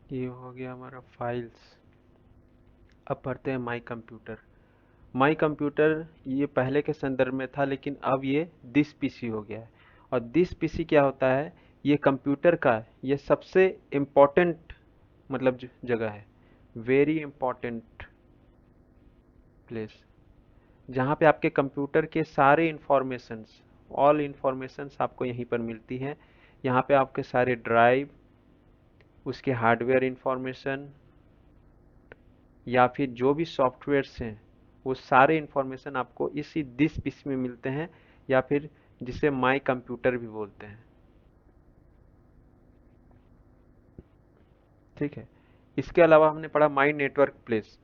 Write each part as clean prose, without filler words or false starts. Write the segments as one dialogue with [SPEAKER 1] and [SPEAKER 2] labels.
[SPEAKER 1] ये हो गया हमारा फाइल्स। अब पढ़ते हैं माई कंप्यूटर। माई कंप्यूटर ये पहले के संदर्भ में था, लेकिन अब ये दिस पीसी हो गया है। और दिस पीसी क्या होता है? ये कंप्यूटर का ये सबसे इम्पोर्टेंट मतलब जगह है, वेरी इम्पोर्टेंट प्लेस, जहाँ पे आपके कंप्यूटर के सारे इंफॉर्मेशंस, ऑल इंफॉर्मेशंस आपको यहीं पर मिलती हैं। यहाँ पे आपके सारे ड्राइव, उसके हार्डवेयर इंफॉर्मेशन या फिर जो भी सॉफ्टवेयर्स हैं, वो सारे इंफॉर्मेशन आपको इसी दिस पीसी में मिलते हैं, या फिर जिसे माई कंप्यूटर भी बोलते हैं। ठीक है। इसके अलावा हमने पढ़ा my network place.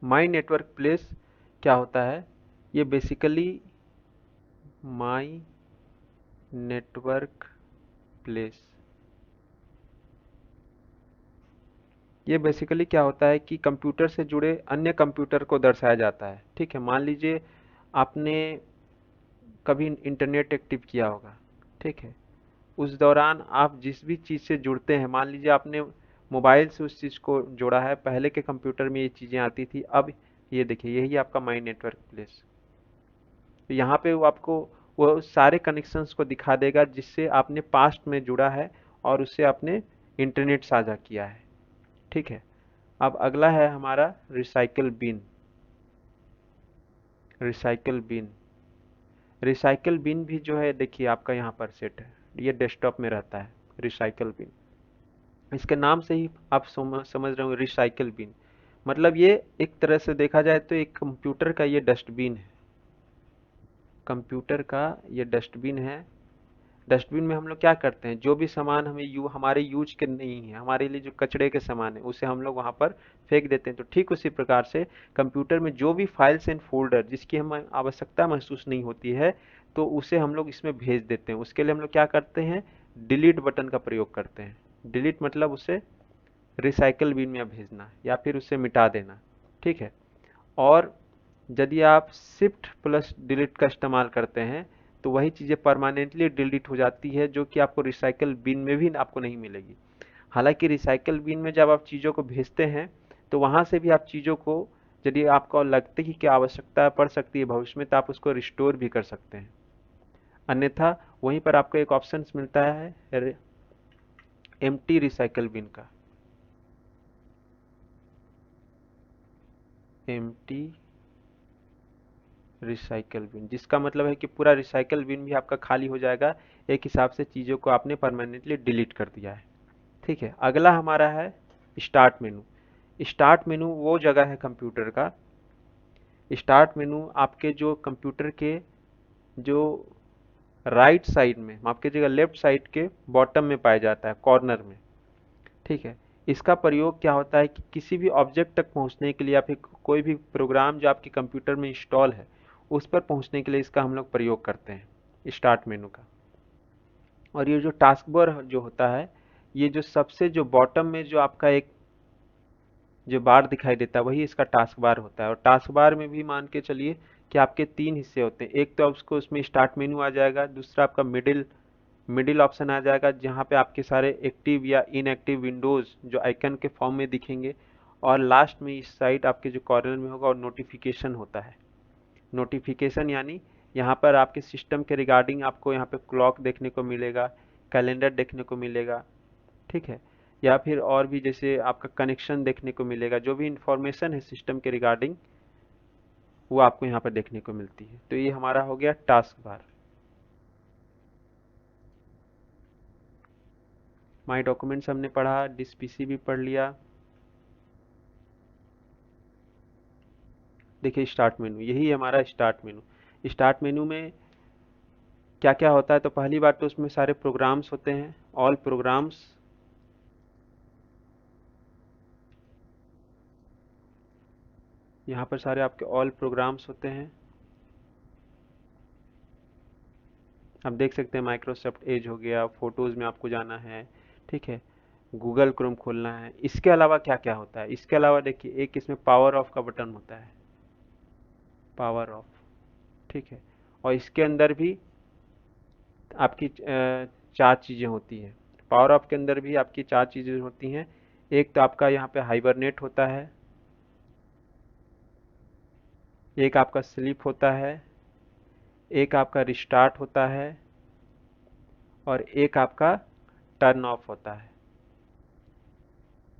[SPEAKER 1] My network place क्या होता है? ये बेसिकली माई नेटवर्क प्लेस, ये बेसिकली क्या होता है कि कंप्यूटर से जुड़े अन्य कंप्यूटर को दर्शाया जाता है। ठीक है, मान लीजिए आपने कभी इंटरनेट एक्टिव किया होगा। ठीक है, उस दौरान आप जिस भी चीज़ से जुड़ते हैं, मान लीजिए आपने मोबाइल से उस चीज़ को जोड़ा है, पहले के कंप्यूटर में ये चीज़ें आती थी, अब ये देखिए यही आपका माई नेटवर्क प्लेस। तो यहाँ पे वो आपको वो सारे कनेक्शंस को दिखा देगा जिससे आपने पास्ट में जुड़ा है और उससे आपने इंटरनेट साझा किया है। ठीक है। अब अगला है हमारा recycle bin. Recycle bin, recycle bin भी जो है देखिए आपका यहाँ पर सेट है, ये डेस्कटॉप में रहता है रिसाइकल बिन। इसके नाम से ही आप समझ रहे हो रिसाइकल बिन, मतलब ये एक तरह से देखा जाए तो एक कंप्यूटर का ये डस्टबिन है। कंप्यूटर का ये डस्टबिन है। डस्टबिन में हम लोग क्या करते हैं, जो भी सामान हमें हमारे यूज के नहीं है, हमारे लिए जो कचरे के सामान है, उसे हम लोग वहाँ पर फेंक देते हैं। तो ठीक उसी प्रकार से कंप्यूटर में जो भी फाइल्स एंड फोल्डर जिसकी हमें आवश्यकता महसूस नहीं होती है, तो उसे हम लोग इसमें भेज देते हैं। उसके लिए हम लोग क्या करते हैं, डिलीट बटन का प्रयोग करते हैं। डिलीट मतलब उसे रिसाइकल बिन में भेजना या फिर उसे मिटा देना। ठीक है। और यदि आप शिफ्ट प्लस डिलीट का इस्तेमाल करते हैं तो वही चीज़ें परमानेंटली डिलीट हो जाती है, जो कि आपको रिसाइकल बिन में भी आपको नहीं मिलेगी। हालांकि रिसाइकल बिन में जब आप चीज़ों को भेजते हैं तो वहाँ से भी आप चीज़ों को, यदि आपको लगता है कि आवश्यकता पड़ सकती है भविष्य में, तो आप उसको रिस्टोर भी कर सकते हैं। अन्यथा वहीं पर आपको एक ऑप्शन मिलता है एम्प्टी रिसाइकल बिन का। एम्प्टी रिसाइकल बिन, जिसका मतलब है कि पूरा रिसाइकल बिन भी आपका खाली हो जाएगा, एक हिसाब से चीज़ों को आपने परमानेंटली डिलीट कर दिया है। ठीक है। अगला हमारा है स्टार्ट मेनू। स्टार्ट मेनू वो जगह है कंप्यूटर का, स्टार्ट मेनू आपके जो कंप्यूटर के जो राइट साइड में, माफ कीजिएगा लेफ्ट साइड के बॉटम में पाया जाता है, कॉर्नर में। ठीक है। इसका प्रयोग क्या होता है कि किसी भी ऑब्जेक्ट तक पहुंचने के लिए या फिर कोई भी प्रोग्राम जो आपके कंप्यूटर में इंस्टॉल है उस पर पहुंचने के लिए इसका हम लोग प्रयोग करते हैं, स्टार्ट मेनू का। और ये जो टास्क बार जो होता है, ये जो सबसे जो बॉटम में जो आपका एक जो बार दिखाई देता है वही इसका टास्क बार होता है। और टास्क बार में भी मान के चलिए कि आपके तीन हिस्से होते हैं। एक तो आपको उसमें स्टार्ट मेनू आ जाएगा, दूसरा आपका मिडिल मिडिल ऑप्शन आ जाएगा जहाँ पे आपके सारे एक्टिव या इनएक्टिव विंडोज जो आइकन के फॉर्म में दिखेंगे। और लास्ट में इस साइड आपके जो कॉर्नर में होगा और नोटिफिकेशन होता है। नोटिफिकेशन यानी यहाँ पर आपके सिस्टम के रिगार्डिंग आपको यहाँ पे क्लॉक देखने को मिलेगा, कैलेंडर देखने को मिलेगा। ठीक है। या फिर और भी जैसे आपका कनेक्शन देखने को मिलेगा, जो भी इंफॉर्मेशन है सिस्टम के रिगार्डिंग वो आपको यहाँ पर देखने को मिलती है। तो ये हमारा हो गया टास्क बार। माई डॉक्यूमेंट्स हमने पढ़ा, डिस पीसी भी पढ़ लिया। देखिए स्टार्ट मेनू, यही है हमारा स्टार्ट मेनू। स्टार्ट मेनू में क्या क्या होता है, तो पहली बात तो उसमें सारे प्रोग्राम्स होते हैं, ऑल प्रोग्राम्स। यहाँ पर सारे आपके ऑल प्रोग्राम्स होते हैं। आप देख सकते हैं माइक्रोसॉफ्ट एज हो गया, फोटोज़ में आपको जाना है। ठीक है। गूगल क्रोम खोलना है। इसके अलावा क्या क्या होता है, इसके अलावा देखिए एक इसमें पावर ऑफ का बटन होता है, पावर ऑफ। ठीक है। और इसके अंदर भी आपकी चार चीज़ें होती हैं। पावर ऑफ के अंदर भी आपकी 4 चीज़ें होती हैं। एक तो आपका यहाँ पे हाइबरनेट होता है, एक आपका स्लीप होता है, एक आपका रिस्टार्ट होता है और एक आपका टर्न ऑफ होता है।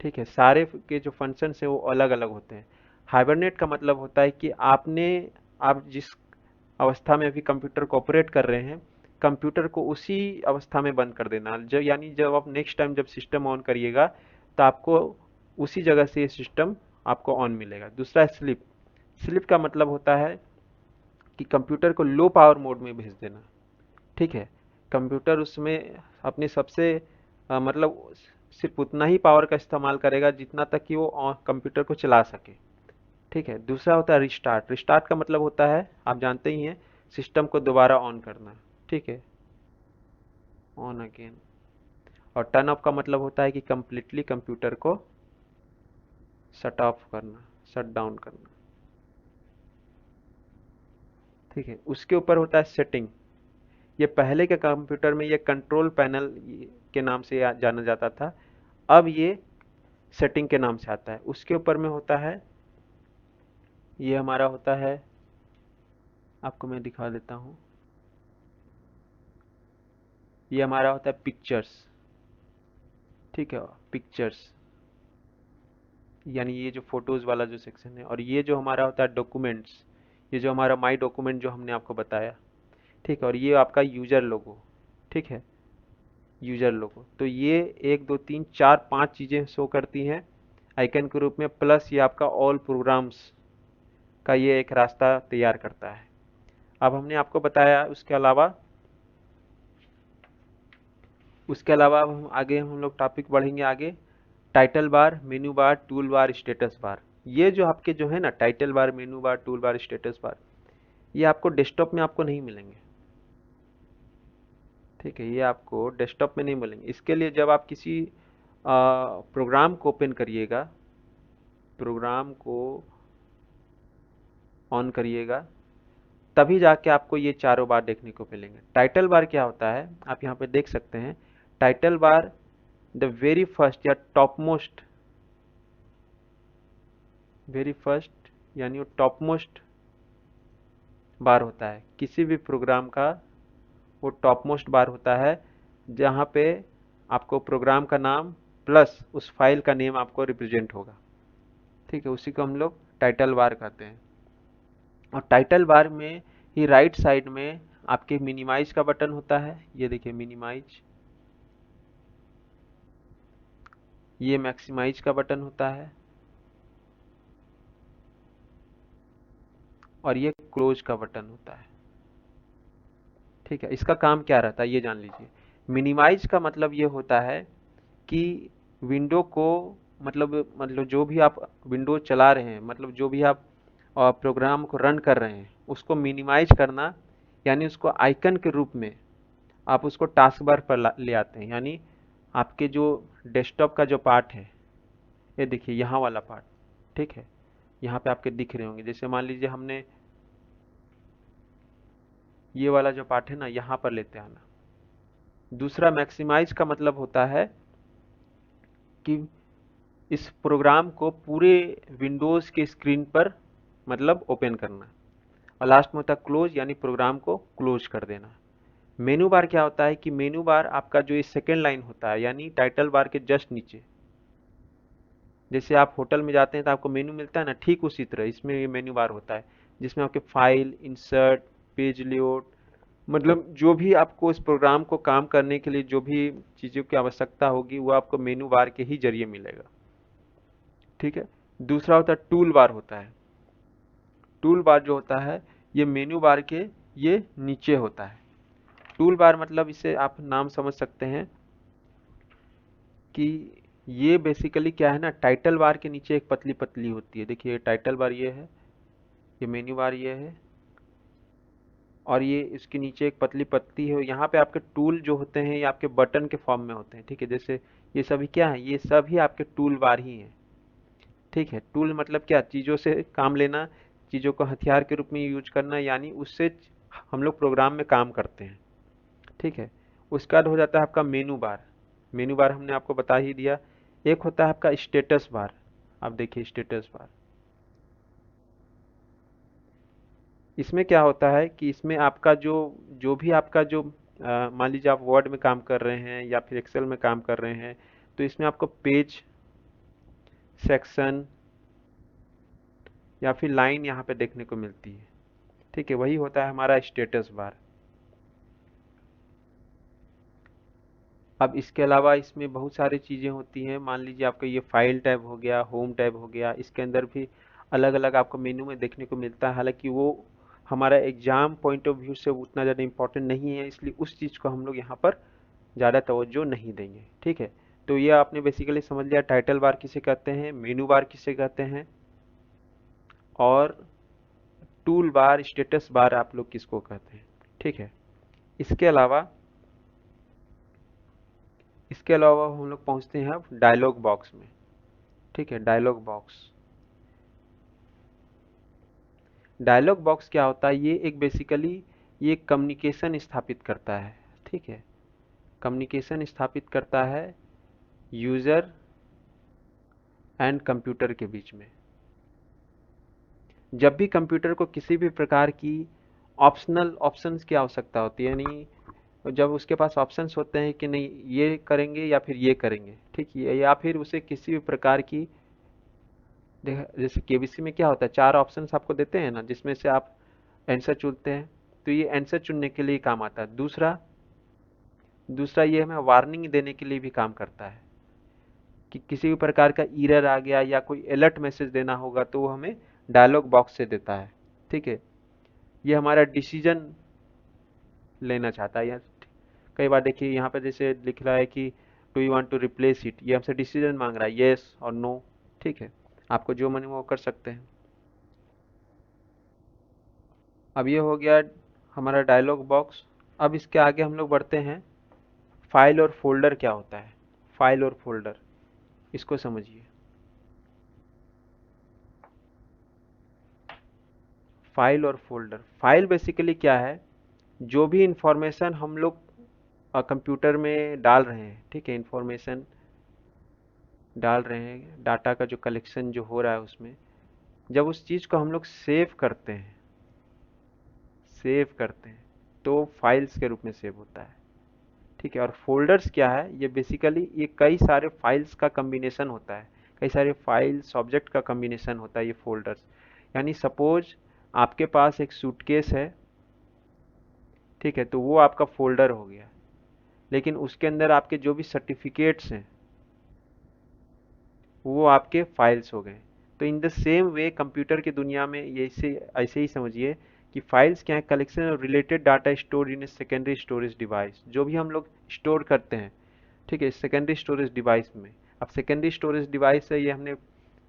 [SPEAKER 1] ठीक है, सारे के जो फंक्शन है वो अलग अलग होते हैं। हाइबरनेट का मतलब होता है कि आप जिस अवस्था में अभी कंप्यूटर को ऑपरेट कर रहे हैं, कंप्यूटर को उसी अवस्था में बंद कर देना। जब यानी जब आप नेक्स्ट टाइम जब सिस्टम ऑन करिएगा तो आपको उसी जगह से ये सिस्टम आपको ऑन मिलेगा। दूसरा है स्लीप। स्लीप का मतलब होता है कि कंप्यूटर को लो पावर मोड में भेज देना। ठीक है, कंप्यूटर उसमें अपने सबसे मतलब सिर्फ उतना ही पावर का इस्तेमाल करेगा जितना तक कि वो कंप्यूटर को चला सके। ठीक है, दूसरा होता है रिस्टार्ट। रिस्टार्ट का मतलब होता है, आप जानते ही हैं, सिस्टम को दोबारा ऑन करना। ठीक है, ऑन अगेन। और टर्न ऑफ का मतलब होता है कि कंप्लीटली कंप्यूटर को शट ऑफ करना, शट डाउन करना। ठीक है, उसके ऊपर होता है सेटिंग। ये पहले के कंप्यूटर में ये कंट्रोल पैनल के नाम से जाना जाता था, अब ये सेटिंग के नाम से आता है। उसके ऊपर में होता है, ये हमारा होता है, आपको मैं दिखा देता हूँ, ये हमारा होता है पिक्चर्स। ठीक है, पिक्चर्स यानी ये जो फोटोज वाला जो सेक्शन है। और ये जो हमारा होता है डॉक्यूमेंट्स, ये जो हमारा माई डॉक्यूमेंट जो हमने आपको बताया। ठीक है, और ये आपका यूजर लोगो। ठीक है, यूजर लोगो। तो ये 1 2 3 4 5 चीज़ें शो करती हैं आइकन के रूप में, प्लस ये आपका ऑल प्रोग्राम्स का ये एक रास्ता तैयार करता है। अब हमने आपको बताया, उसके अलावा अब हम लोग टॉपिक बढ़ेंगे आगे। टाइटल बार, मेनू बार, टूल बार, स्टेटस बार। ये जो आपके जो है ना, टाइटल बार, मेनू बार, टूल बार, स्टेटस बार, ये आपको डेस्कटॉप में आपको नहीं मिलेंगे। ठीक है, ये आपको डेस्कटॉप में नहीं मिलेंगे। इसके लिए जब आप किसी प्रोग्राम को ओपन करिएगा, प्रोग्राम को ऑन करिएगा, तभी जाके आपको ये चारों बार देखने को मिलेंगे। टाइटल बार क्या होता है, आप यहाँ पे देख सकते हैं। Title bar the very first या टॉप मोस्ट, वेरी फर्स्ट यानी वो टॉप मोस्ट बार होता है किसी भी प्रोग्राम का। वो टॉप मोस्ट बार होता है जहाँ पे आपको प्रोग्राम का नाम प्लस उस फाइल का नेम आपको रिप्रेजेंट होगा। ठीक है, उसी को हम लोग टाइटल बार कहते हैं। और टाइटल बार में ही राइट साइड में आपके मिनिमाइज का बटन होता है। ये देखिए मिनिमाइज, ये मैक्सिमाइज का बटन होता है और ये क्लोज का बटन होता है। ठीक है, इसका काम क्या रहता है ये जान लीजिए। मिनिमाइज का मतलब ये होता है कि विंडो को, मतलब जो भी आप विंडो चला रहे हैं, मतलब जो भी आप प्रोग्राम को रन कर रहे हैं, उसको मिनिमाइज करना, यानी उसको आइकन के रूप में आप उसको टास्क बार पर ले आते हैं। यानी आपके जो डेस्कटॉप का जो पार्ट है, ये देखिए यहाँ वाला पार्ट। ठीक है, यहाँ पे आपके दिख रहे होंगे। जैसे मान लीजिए हमने ये वाला जो पार्ट है ना, यहाँ पर लेते आना। दूसरा मैक्सिमाइज का मतलब होता है कि इस प्रोग्राम को पूरे विंडोज के स्क्रीन पर मतलब ओपन करना। और लास्ट में होता है क्लोज, यानी प्रोग्राम को क्लोज कर देना। मेनू बार क्या होता है कि मेनू बार आपका जो इस सेकेंड लाइन होता है, यानी टाइटल बार के जस्ट नीचे। जैसे आप होटल में जाते हैं तो आपको मेनू मिलता है ना, ठीक उसी तरह इसमें ये मेनू बार होता है, जिसमें आपके फाइल, इंसर्ट, पेज लेआउट, मतलब जो भी आपको इस प्रोग्राम को काम करने के लिए जो भी चीज़ों की आवश्यकता होगी वो आपको मेनू बार के ही जरिए मिलेगा। ठीक है, दूसरा होता है टूल बार होता है। टूल बार जो होता है ये मेनू बार के ये नीचे होता है। टूल बार मतलब इसे आप नाम समझ सकते हैं कि ये बेसिकली क्या है ना, टाइटल बार के नीचे एक पतली पतली होती है। देखिए टाइटल बार ये है, ये मेन्यू बार ये है, और ये इसके नीचे एक पतली पत्ती है। यहाँ पे आपके टूल जो होते हैं ये आपके बटन के फॉर्म में होते हैं। ठीक है, जैसे ये सभी क्या है, ये सभी आपके टूल बार ही हैं। ठीक है, टूल मतलब क्या, चीज़ों से काम लेना, चीज़ों को हथियार के रूप में यूज करना, यानी उससे हम लोग प्रोग्राम में काम करते हैं। ठीक है, उसके बाद हो जाता है आपका मेनू बार। मेनू बार हमने आपको बता ही दिया। एक होता है आपका स्टेटस बार। आप देखिए स्टेटस बार, इसमें क्या होता है कि इसमें आपका जो जो भी आपका जो मान लीजिए आप वर्ड में काम कर रहे हैं या फिर एक्सेल में काम कर रहे हैं, तो इसमें आपको पेज, सेक्शन या फिर लाइन यहाँ पे देखने को मिलती है। ठीक है, वही होता है हमारा स्टेटस बार। अब इसके अलावा इसमें बहुत सारी चीज़ें होती हैं। मान लीजिए आपका ये फाइल टैब हो गया, होम टैब हो गया, इसके अंदर भी अलग अलग आपको मेनू में देखने को मिलता है। हालांकि वो हमारा एग्जाम पॉइंट ऑफ व्यू से उतना ज़्यादा इंपॉर्टेंट नहीं है, इसलिए उस चीज़ को हम लोग यहाँ पर ज़्यादा तवज्जो नहीं देंगे। ठीक है, तो ये आपने बेसिकली समझ लिया टाइटल बार किसे कहते हैं, मेनू बार किसे कहते हैं, और टूल बार, स्टेटस बार आप लोग किसको कहते हैं। ठीक है, इसके अलावा इसके अलावा हम लोग पहुंचते हैं अब डायलॉग बॉक्स में। ठीक है, डायलॉग बॉक्स। डायलॉग बॉक्स क्या होता है, ये एक बेसिकली ये कम्युनिकेशन स्थापित करता है। ठीक है, कम्युनिकेशन स्थापित करता है यूजर एंड कंप्यूटर के बीच में। जब भी कंप्यूटर को किसी भी प्रकार की ऑप्शनल ऑप्शंस की आवश्यकता होती है, यानी जब उसके पास ऑप्शंस होते हैं कि नहीं ये करेंगे या फिर ये करेंगे, ठीक है, या फिर उसे किसी भी प्रकार की जैसे केबीसी में क्या होता है, चार ऑप्शंस आपको देते हैं ना, जिसमें से आप आंसर चुनते हैं, तो ये आंसर चुनने के लिए काम आता है। दूसरा दूसरा ये हमें वार्निंग देने के लिए भी काम करता है कि किसी भी प्रकार का एरर आ गया या कोई अलर्ट मैसेज देना होगा तो वो हमें डायलॉग बॉक्स से देता है। ठीक है, ये हमारा डिसीजन लेना चाहता है। या कई बार देखिए यहाँ पे जैसे लिख रहा है कि do you want to replace it, ये हमसे डिसीजन मांग रहा है, येस और नो। ठीक है, आपको जो मन वो कर सकते हैं। अब ये हो गया हमारा डायलॉग बॉक्स। अब इसके आगे हम लोग बढ़ते हैं, फाइल और फोल्डर क्या होता है। फाइल और फोल्डर, इसको समझिए। फाइल और फोल्डर, फाइल बेसिकली क्या है, जो भी इंफॉर्मेशन हम लोग कंप्यूटर में डाल रहे हैं, ठीक है, इंफॉर्मेशन डाल रहे हैं, डाटा का जो कलेक्शन जो हो रहा है उसमें, जब उस चीज़ को हम लोग सेव करते हैं तो फाइल्स के रूप में सेव होता है। ठीक है, और फोल्डर्स क्या है, ये बेसिकली ये कई सारे फाइल्स का कम्बिनेशन होता है, कई सारे फाइल्स ऑब्जेक्ट का कम्बिनेशन होता है ये फोल्डर्स। यानी सपोज आपके पास एक सूटकेस है, ठीक है, तो वो आपका फोल्डर हो गया, लेकिन उसके अंदर आपके जो भी सर्टिफिकेट्स हैं वो आपके फाइल्स हो गए। तो in the same way computer की दुनिया में ये ऐसे ऐसे ही समझिए कि फाइल्स क्या है, collection of related data store in a secondary storage device, जो भी हम लोग स्टोर करते हैं, ठीक है, सेकेंडरी स्टोरेज डिवाइस में। अब सेकेंडरी स्टोरेज डिवाइस है, ये हमने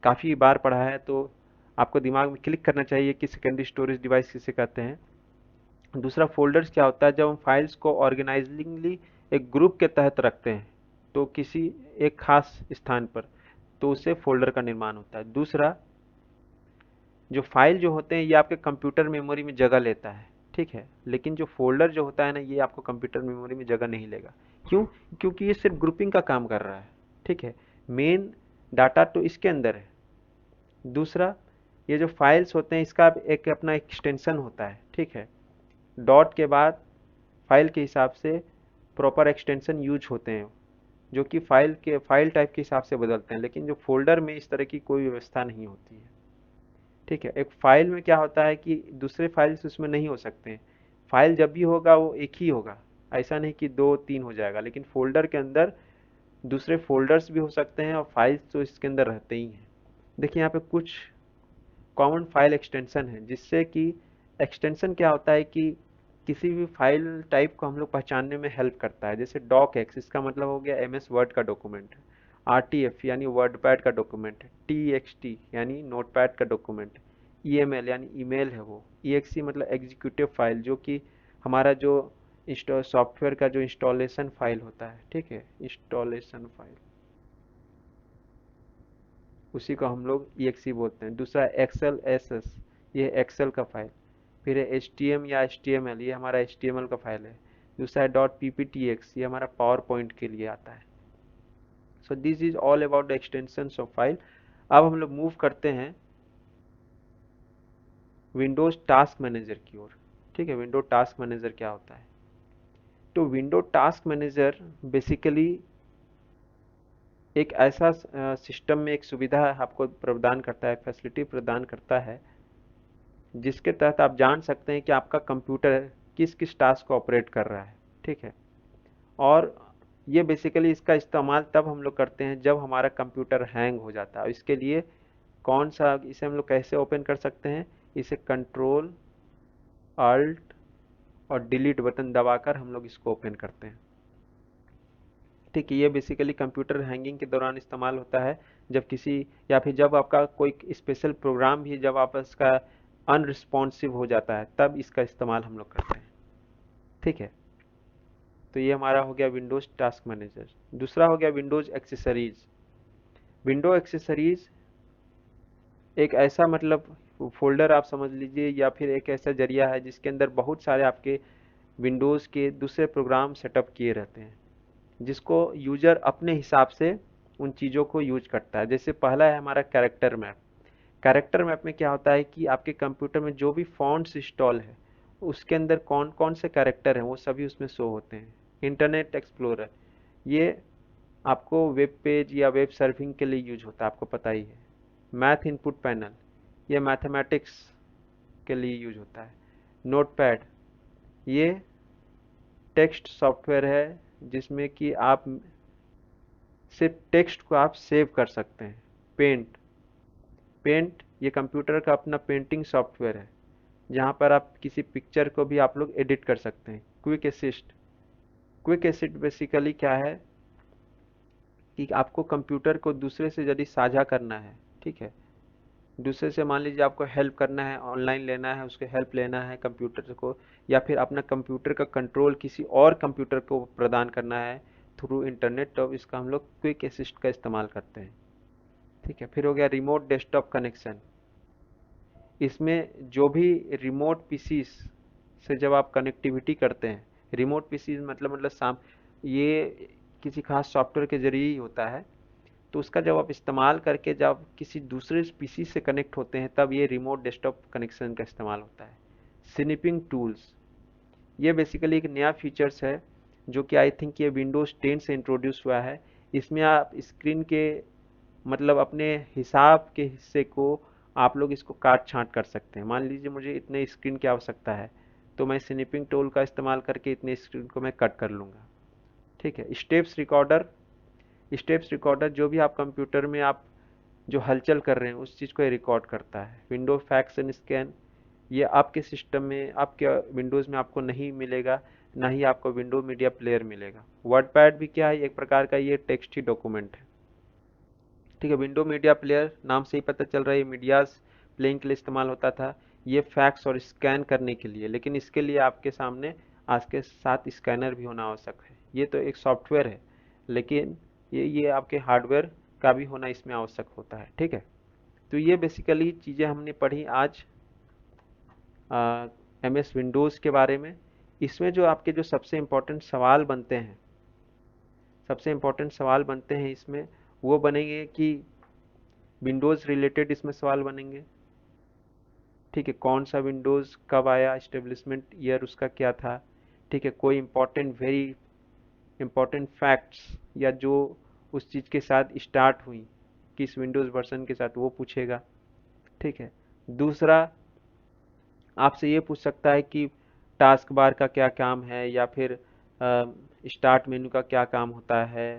[SPEAKER 1] काफ़ी बार पढ़ा है, तो आपको दिमाग में क्लिक करना चाहिए कि सेकेंडरी स्टोरेज डिवाइस किसे कहते हैं। दूसरा फोल्डर्स क्या होता है, जब हम फाइल्स को ऑर्गेनाइजिंगली एक ग्रुप के तहत रखते हैं तो किसी एक खास स्थान पर, तो उससे फोल्डर का निर्माण होता है। दूसरा, जो फाइल जो होते हैं ये आपके कंप्यूटर मेमोरी में जगह लेता है, ठीक है, लेकिन जो फोल्डर जो होता है ना, ये आपको कंप्यूटर मेमोरी में जगह नहीं लेगा। क्यों? क्योंकि ये सिर्फ ग्रुपिंग का काम कर रहा है। ठीक है, मेन डाटा तो इसके अंदर है। दूसरा, ये जो फाइल्स होते हैं इसका एक अपना एक्सटेंशन होता है, ठीक है, डॉट के बाद फाइल के हिसाब से प्रॉपर एक्सटेंशन यूज होते हैं, जो कि फाइल टाइप के हिसाब से बदलते हैं, लेकिन जो फोल्डर में इस तरह की कोई व्यवस्था नहीं होती है। ठीक है, एक फाइल में क्या होता है कि दूसरे फाइल्स उसमें नहीं हो सकते हैं। फाइल जब भी होगा वो एक ही होगा, ऐसा नहीं कि दो तीन हो जाएगा, लेकिन फोल्डर के अंदर दूसरे फोल्डर्स भी हो सकते हैं और फाइल्स तो इसके अंदर रहते ही हैं। देखिए यहाँ पे कुछ कॉमन फाइल एक्सटेंशन है, जिससे कि एक्सटेंशन क्या होता है कि किसी भी फाइल टाइप को हम लोग पहचानने में हेल्प करता है। जैसे डॉक एक्स, इसका मतलब हो गया एम एस वर्ड का डॉक्यूमेंट। आर टी एफ यानी वर्ड पैड का डॉक्यूमेंट। टी एक्स टी यानी नोट पैड का डॉक्यूमेंट। ई एम एल यानी ईमेल है वो। ई एक्स ई मतलब एग्जीक्यूटिव फाइल, जो कि हमारा जो सॉफ्टवेयर का जो इंस्टॉलेशन फाइल होता है, ठीक है, इंस्टॉलेशन फाइल, उसी को हम लोग EXE बोलते हैं। दूसरा एक्सेल एस एस, ये एक्सेल का फाइल। फिर है HTM या HTML, ये हमारा HTML का फाइल है। दूसरा है डॉट PPTX, ये हमारा पावर पॉइंट के लिए आता है। So this is all about the extensions of file. अब हम लोग मूव करते हैं विंडोज टास्क मैनेजर की ओर। ठीक है, विंडो टास्क मैनेजर क्या होता है? तो विंडो टास्क मैनेजर बेसिकली एक ऐसा सिस्टम में एक सुविधा आपको प्रदान करता है, फैसिलिटी प्रदान करता है, जिसके तहत आप जान सकते हैं कि आपका कंप्यूटर किस किस टास्क को ऑपरेट कर रहा है। ठीक है, और ये बेसिकली इसका इस्तेमाल तब हम लोग करते हैं जब हमारा कंप्यूटर हैंग हो जाता है। इसके लिए कौन सा, इसे हम लोग कैसे ओपन कर सकते हैं? इसे कंट्रोल अल्ट और डिलीट बटन दबाकर हम लोग इसको ओपन करते हैं। ठीक है, ये बेसिकली कंप्यूटर हैंगिंग के दौरान इस्तेमाल होता है, जब किसी, या फिर जब आपका कोई स्पेशल प्रोग्राम भी जब आप इसका अनरिस्पॉन्सिव हो जाता है तब इसका इस्तेमाल हम लोग करते हैं। ठीक है, तो ये हमारा हो गया विंडोज टास्क मैनेजर। दूसरा हो गया विंडोज एक्सेसरीज। विंडो एक्सेसरीज एक ऐसा मतलब फोल्डर आप समझ लीजिए, या फिर एक ऐसा जरिया है जिसके अंदर बहुत सारे आपके विंडोज़ के दूसरे प्रोग्राम सेटअप किए रहते हैं, जिसको यूजर अपने हिसाब से उन चीज़ों को यूज करता है। जैसे पहला है हमारा कैरेक्टर मैप। कैरेक्टर मैप में क्या होता है कि आपके कंप्यूटर में जो भी फॉन्ट्स इंस्टॉल है उसके अंदर कौन कौन से कैरेक्टर हैं वो सभी उसमें शो होते हैं। इंटरनेट एक्सप्लोरर, ये आपको वेब पेज या वेब सर्फिंग के लिए यूज होता है, आपको पता ही है। मैथ इनपुट पैनल, ये मैथमेटिक्स के लिए यूज होता है। नोटपैड, ये टेक्स्ट सॉफ्टवेयर है जिसमें कि आप सिर्फ टेक्स्ट को आप सेव कर सकते हैं। पेंट, पेंट ये कंप्यूटर का अपना पेंटिंग सॉफ्टवेयर है, जहाँ पर आप किसी पिक्चर को भी आप लोग एडिट कर सकते हैं। Quick assist, quick assist basically क्या है कि आपको कंप्यूटर को दूसरे से यदि साझा करना है, ठीक है, दूसरे से मान लीजिए आपको हेल्प करना है, ऑनलाइन लेना है, उसके हेल्प लेना है कंप्यूटर को, या फिर अपना कंप्यूटर का कंट्रोल किसी और कंप्यूटर को प्रदान करना है थ्रू इंटरनेट, तो इसका हम लोग क्विक असिस्ट का इस्तेमाल करते हैं। ठीक है, फिर हो गया रिमोट डेस्कटॉप कनेक्शन। इसमें जो भी रिमोट पीसीस से जब आप कनेक्टिविटी करते हैं, रिमोट पीसीस मतलब ये किसी खास सॉफ्टवेयर के जरिए ही होता है, तो उसका जब आप इस्तेमाल करके जब किसी दूसरे पीसी से कनेक्ट होते हैं तब ये रिमोट डेस्कटॉप कनेक्शन का इस्तेमाल होता है। स्निपिंग टूल्स, ये बेसिकली एक नया फीचर्स है जो कि आई थिंक ये विंडोज 10 से इंट्रोड्यूस हुआ है। इसमें आप स्क्रीन के मतलब अपने हिसाब के हिस्से को आप लोग इसको काट छांट कर सकते हैं। मान लीजिए मुझे इतने स्क्रीन की आवश्यकता है, तो मैं स्निपिंग टूल का इस्तेमाल करके इतने स्क्रीन को मैं कट कर लूँगा। ठीक है, स्टेप्स रिकॉर्डर, स्टेप्स रिकॉर्डर जो भी आप कंप्यूटर में आप जो हलचल कर रहे हैं उस चीज़ को ये रिकॉर्ड करता है। विंडो फैक्स एंड स्कैन, ये आपके सिस्टम में, आपके विंडोज़ में आपको नहीं मिलेगा, ना ही आपको विंडो मीडिया प्लेयर मिलेगा। वर्डपैड भी क्या है, एक प्रकार का ये टेक्स्ट ही डॉक्यूमेंट है। ठीक है, विंडो मीडिया प्लेयर नाम से ही पता चल रहा है मीडियाज प्लेइंग के लिए इस्तेमाल होता था, ये फैक्स और स्कैन करने के लिए, लेकिन इसके लिए आपके सामने आज के साथ स्कैनर भी होना आवश्यक है। ये तो एक सॉफ्टवेयर है, लेकिन ये आपके हार्डवेयर का भी होना इसमें आवश्यक होता है। ठीक है, तो ये बेसिकली चीज़ें हमने पढ़ी आज MS विंडोज़ के बारे में। इसमें जो आपके जो सबसे इम्पोर्टेंट सवाल बनते हैं, सबसे इम्पोर्टेंट सवाल बनते हैं इसमें, वो बनेंगे कि विंडोज़ रिलेटेड इसमें सवाल बनेंगे। ठीक है, कौन सा विंडोज़ कब आया, एस्टेब्लिशमेंट ईयर उसका क्या था। ठीक है, कोई इम्पोर्टेंट वेरी इम्पोर्टेंट फैक्ट्स या जो उस चीज़ के साथ स्टार्ट हुई किस विंडोज़ वर्जन के साथ, वो पूछेगा। ठीक है, दूसरा आपसे ये पूछ सकता है कि टास्क बार का क्या काम है, या फिर स्टार्ट मेनू का क्या काम होता है,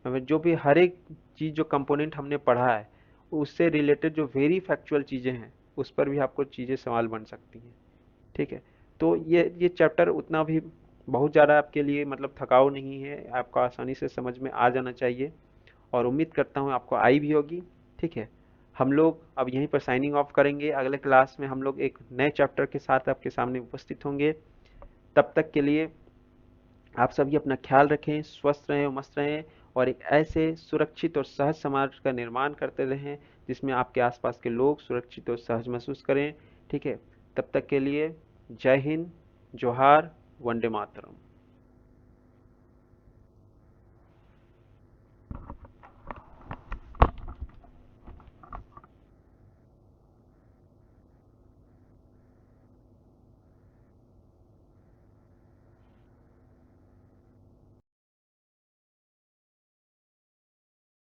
[SPEAKER 1] या फिर जो भी हर एक चीज़ जो कंपोनेंट हमने पढ़ा है उससे रिलेटेड जो वेरी फैक्चुअल चीज़ें हैं उस पर भी आपको चीज़ें सवाल बन सकती हैं। ठीक है, तो ये चैप्टर उतना भी बहुत ज़्यादा आपके लिए मतलब थकाऊ नहीं है, आपको आसानी से समझ में आ जाना चाहिए, और उम्मीद करता हूँ आपको आई भी होगी। ठीक है, हम लोग अब यहीं पर साइनिंग ऑफ करेंगे। अगले क्लास में हम लोग एक नए चैप्टर के साथ आपके सामने उपस्थित होंगे। तब तक के लिए आप सभी अपना ख्याल रखें, स्वस्थ रहें और मस्त रहें, और एक ऐसे सुरक्षित और सहज समाज का निर्माण करते रहें जिसमें आपके आसपास के लोग सुरक्षित और सहज महसूस करें। ठीक है, तब तक के लिए जय हिंद, जोहार, वंदे मातरम।